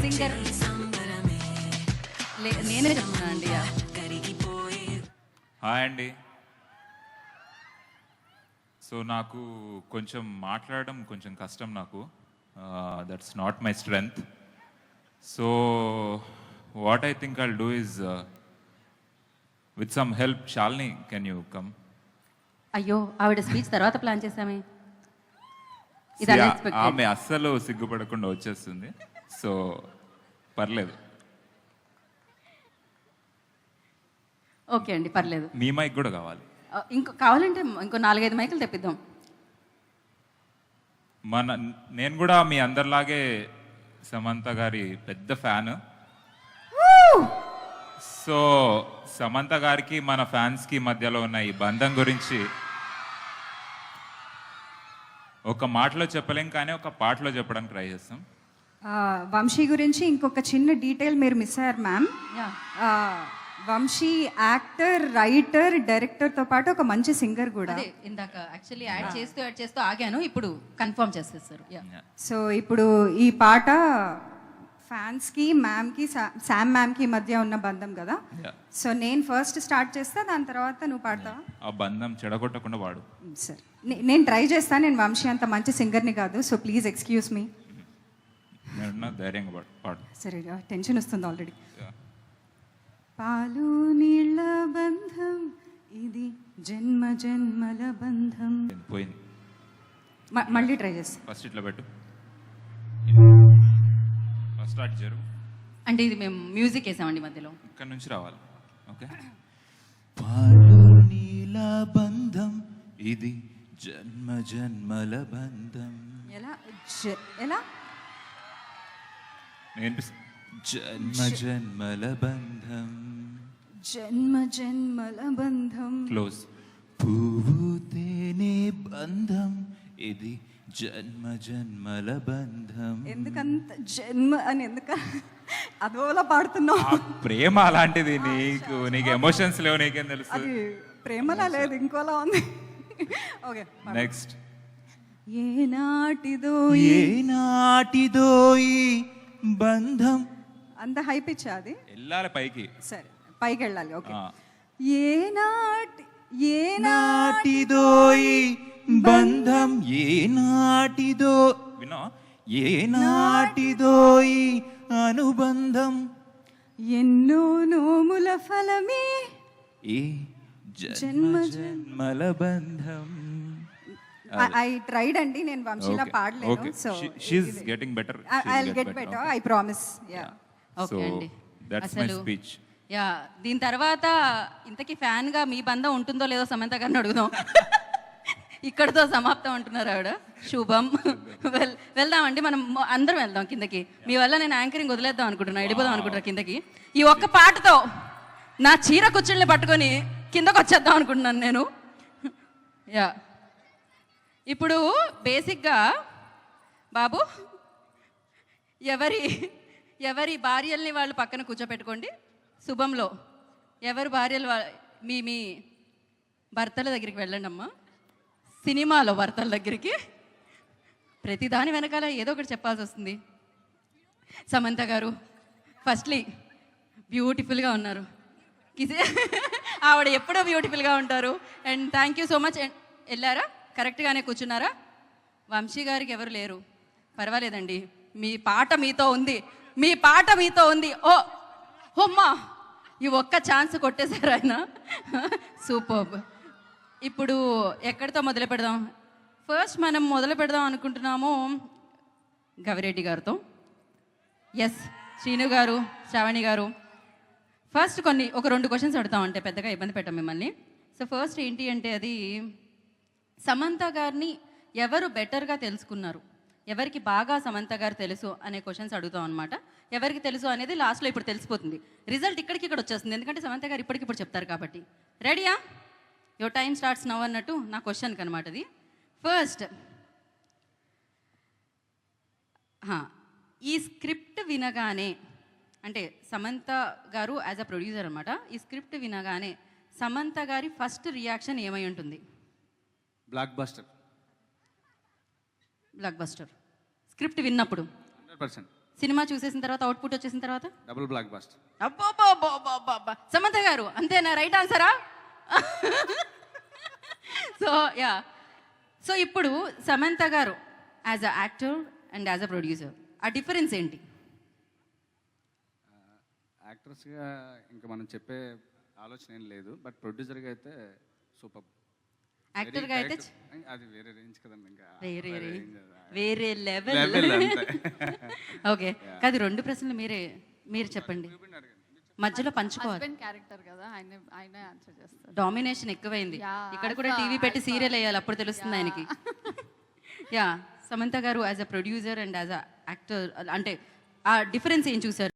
Singer నేనే చెప్తున్నా అండి. హాయ్ అండి. సో నాకు కొంచెం మాట్లాడడం కొంచెం కష్టం నాకు. That's not my strength. So what I think I'll do is with some help. Shalini, can you come? అయ్యో, ఆవిడ స్పీచ్ తర్వాత ప్లాన్ చేసామే. ఇది ఆమె unexpected. అస్సలు సిగ్గుపడకుండా వచ్చేస్తుంది. సో పర్లేదు. ఓకే అండి, పర్లేదు. మీ మైక్ కూడా కావాలి. ఇంకో కావాలంటే ఇంకో 4-5 మైకులు తెప్పిద్దాం. నేను కూడా మీ అందరిలాగే సమంత గారి పెద్ద ఫ్యాన్. సో సమంత గారికి మన ఫ్యాన్స్కి మధ్యలో ఉన్న ఈ బంధం గురించి ఒక మాటలో చెప్పలేం, కానీ ఒక పాటలో చెప్పడానికి ట్రై చేస్తాం. వంశీ గురించి ఇంకొక చిన్న డీటెయిల్ మీరు మిస్ అయ్యారు ma'am. Yeah. Vamshi actor, writer, డైరెక్టర్తో పాటు ఒక మంచి సింగర్ కూడా. అదే ఇందాక యాక్చువల్లీ యాడ్ చేస్తూ ఆగాను. ఇప్పుడు కన్ఫర్మ్ చేసేస్తారు. సో ఇప్పుడు ఈ పాట ఫ్యాన్స్కి, మ్యామ్కి, శామ్ మ్యామ్కి మధ్య ఉన్న బంధం కదా. Yeah. సో నేను ఫస్ట్ స్టార్ట్ చేస్తా, దాని తర్వాత నువ్వు పాడతావా? ఆ బంధం చెడగొట్టకుండా వాడు. సరే, నేను ట్రై చేస్తాను. నేను వంశీ అంత మంచి సింగర్ని కాదు, సో ప్లీజ్ ఎక్స్క్యూజ్ మీ. నేను ధైర్యంగా పాడు. సరే, టెన్షన్ వస్తుంది ఆల్రెడీ. Yeah. పాలు నీళ్ళ బంధం ఇది జన్మ జన్మల బంధం. పోయింది. మళ్ళీ ట్రై చేస్తా. ఫస్ట్ ఇట్లా పెట్టు. ఫస్ట్ స్టార్ట్ జరుగు. అంటే ఇది మేము మ్యూజిక్ వేసామండి మధ్యలో. ఇక్కడ నుంచి రావాలి. ఓకే. పాలు నీల బంధం ఇది జన్మ జన్మల బంధం. ఎలా నేను జన్మ జన్మల బంధం. జన్మ జన్మల బంధం. క్లోజ్. పువ్వు తేనె బంధం ఇది జన్మ జన్మల బంధం. ఎందుకంత జన్మ అని అదోలా పాడుతున్నావు? ఆ ప్రేమ అలాంటిది. నీకు ఎమోషన్స్ లేవు, నీకేం తెలుసు? అది ప్రేమలా లేదు, ఇంకోలా ఉంది. Okay, next. ఏనాటిదో ఏనాటిదో ఈ బంధం. అంత హైప్ ఇచ్చా అది? వెళ్ళాలి పైకి. సరే, పైకి వెళ్ళాలి. ఓకే. ఆ. ఏనాటిదో ఈ బంధం ఏనాటిదో. వినో? ఏనాటిదో ఈ అనుబంధం. ఎన్నో నోముల ఫలమే ఈ జన్మ జన్మల బంధం. ఐ ట్రైడ్ అండి. నేను వంశీలా పాడలేను. So she's getting better. I'll get better, I promise. Yeah. Okay అండి. That's my speech. యా, దీని తర్వాత ఇంతకీ ఫ్యాన్గా మీ బంధం ఉంటుందో లేదో సమంత గారిని అడుగుదాం. ఇక్కడితో సమాప్తం అంటున్నారు ఆవిడ. శుభం. వెళ్దామండి, మనం అందరం వెళ్దాం కిందకి. మీ వల్ల నేను యాంకరింగ్ వదిలేద్దాం అనుకుంటున్నా, వెళ్ళిపోదాం అనుకుంటున్నా కిందకి. ఈ ఒక్క పాటతో నా చీర కుచ్చుల్ని పట్టుకొని కిందకు వచ్చేద్దాం అనుకుంటున్నాను నేను. యా, ఇప్పుడు బేసిక్గా బాబు ఎవరి భార్యల్ని వాళ్ళు పక్కన కూర్చోపెట్టుకోండి. శుభంలో ఎవరి భార్యలు మీ భర్తల దగ్గరికి వెళ్ళండి అమ్మా. సినిమాలో భర్తల దగ్గరికి ప్రతిదాని వెనకాల ఏదో ఒకటి చెప్పాల్సి వస్తుంది. సమంత గారు ఫస్ట్లీ బ్యూటిఫుల్గా ఉన్నారు. ఆవిడ ఎప్పుడూ బ్యూటిఫుల్గా ఉంటారు. And thank you so much. And వెళ్ళారా? కరెక్ట్గానే కూర్చున్నారా? వంశీ గారికి ఎవరు లేరు, పర్వాలేదండి. మీ పాట మీతో ఉంది, మీ పాట మీతో ఉంది. అమ్మా, ఈ ఒక్క ఛాన్స్ కొట్టేశారు ఆయన. సూపర్బ్. ఇప్పుడు ఎక్కడితో మొదలు పెడదాం? ఫస్ట్ మనం మొదలు పెడదాం అనుకుంటున్నాము గవిరెడ్డి గారితో. ఎస్, శ్రీను గారు, శ్రావణి గారు, ఫస్ట్ ఒక 2 క్వశ్చన్స్ అడుగుతామంటే పెద్దగా ఇబ్బంది పెట్టాం మిమ్మల్ని. సో ఫస్ట్ ఏంటి అంటే, అది సమంత గారిని ఎవరు బెటర్గా తెలుసుకున్నారు, ఎవరికి బాగా సమంత గారు తెలుసు అనే క్వశ్చన్స్ అడుగుతాం అనమాట. ఎవరికి తెలుసు అనేది లాస్ట్లో ఇప్పుడు తెలిసిపోతుంది. రిజల్ట్ ఇక్కడ వచ్చేస్తుంది, ఎందుకంటే సమంత గారు ఇప్పటికిప్పుడు చెప్తారు కాబట్టి. రెడీయా? యువర్ టైం స్టార్ట్స్ నవ్ అన్నట్టు నా క్వశ్చన్కి అనమాట అది. ఫస్ట్, ఈ స్క్రిప్ట్ వినగానే, అంటే సమంత గారు యాజ్ అ ప్రొడ్యూసర్ అనమాట, ఈ స్క్రిప్ట్ వినగానే సమంత గారి ఫస్ట్ రియాక్షన్ ఏమై ఉంటుంది? Block buster. స్క్రిప్ట్ విన్నప్పుడు 100%. సినిమా చూసేసిన తర్వాత అవుట్పుట్ వచ్చేసిన తర్వాత డబుల్ బ్లాక్ బస్ట్. అబ్బా సమంత గారు అంతేనా? రైట్ ఆన్సరా? సో యా, సో ఇప్పుడు సమంత గారు as a actor and as a producer ఆ డిఫరెన్స్ ఏంటి? యాక్ట్రెస్గా ఇంకా మనం చెప్పే ఆలోచన ఏం లేదు, బట్ ప్రొడ్యూసర్గా అయితే సూపర్. యాక్టర్గా అయితే అది వేరే రేంజ్ కదండి, ఇంకా వేరే range అది. వేరే లెవెల్. Level అంతే. ఓకే, కాదు, 2 ప్రశ్నలు మీరు చెప్పండి, మధ్యలో పంచుకోవాలి. హస్బెండ్ క్యారెక్టర్ కదా, ఆయనే ఆన్సర్ చేస్తారు. డామినేషన్ ఎక్కువైంది. Yeah, ఇక్కడ కూడా టీవీ పెట్టి సీరియల్ వేయాలి, అప్పుడు తెలుస్తుంది ఆయనకి. యా, సమంత గారు as a producer and as a actor అంటే ఆ డిఫరెన్స్ ఏం చూసారు?